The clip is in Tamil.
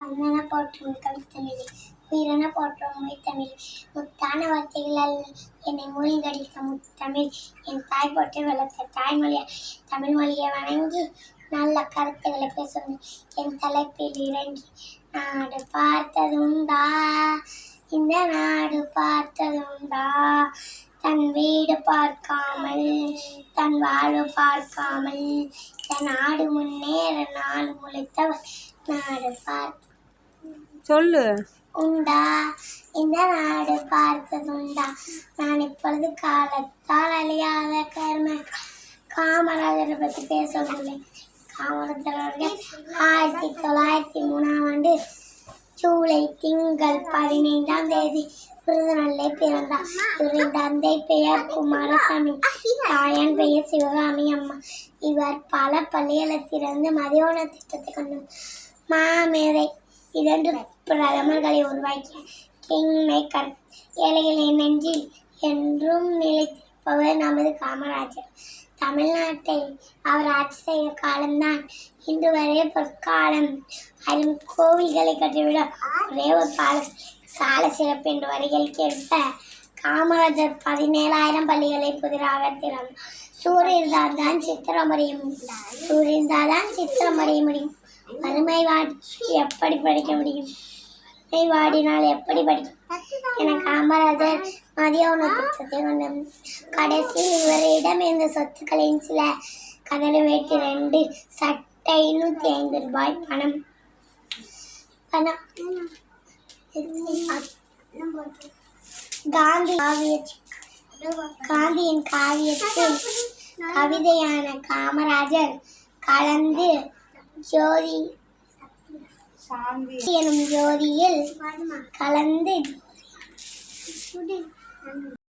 மண்ணென போற்றும் கவித்தமிழ் உயிரென போற்றும் மொய்த்தமிழ் முத்தான வார்த்தைகளால் என்னை மூழ்கடித்த முத்தமிழ் என் தாய் போற்றி வளர்த்த தாய்மொழியை தமிழ் மொழியை வணங்கி நல்ல கருத்துக்களை பேசும் என் தலைப்பில் இறங்கி நாடு பார்த்ததுண்டா இந்த நாடு பார்த்ததுண்டா தன் வீடு பார்க்காமல் தன் வாழ்வு பார்க்காமல் தன் நாடு முன்னேற நாடு முளைத்தவர் நாடு பார்த்து சொல்லு உண்டா இந்த நாடு பார்த்ததுண்டா. நான் இப்பொழுது காலத்தால் அழியாத கர்ம காமராஜரை பற்றி பேசவில்லை. காமராஜர் அவர்கள் 1903 ஜூலை திங்கள் 15ஆம் தேதி விருதுநெல்லில் பிறந்தார். இவரின் தந்தை பெயர் குமாரசாமி, தாயான் பெயர் சிவகாமி அம்மா. இவர் பல பள்ளிகளை திறந்து மதிய உணவு திட்டத்தை கொண்டு மாமேதை 2 பிரதமர்களை உருவாக்கிய கிங் மேக்கர். ஏழைகளின் நெஞ்சில் என்றும் நிலைத்திருப்பவர் நமது காமராஜர். தமிழ்நாட்டை அவர் ஆட்சி செய்த காலம்தான் இன்று வரை பொற்காலம். அரும் கோவில்களை கட்டிவிட ஒரே ஒரு கால சிறப்பு என்று வரிகளுக்கு ஏற்ப காமராஜர் 17,000 பள்ளிகளை புதிராக திறந்தார். சூரியன் இருந்தால்தான் சித்திரம் அறிய முடியும். சூரியன் இருந்தால்தான் சித்திரம் அறிய முடியும். வறுமை வாடி எப்படி படிக்க முடியும்? வறுமை வாடினால் எப்படி படிக்கும் என காமராஜர் மதிய உணவு திட்டத்தை கொண்டு கடைசியில் இவரிடம் இருந்த சொத்துக்களின் சில கதறி வேட்டி 2 சட்டை 505 ரூபாய் பணம் காந்தியின் காவியத்தில் கவிதையான காமராஜர் கலந்து ஜோதி எனும் ஜோதியில் கலந்து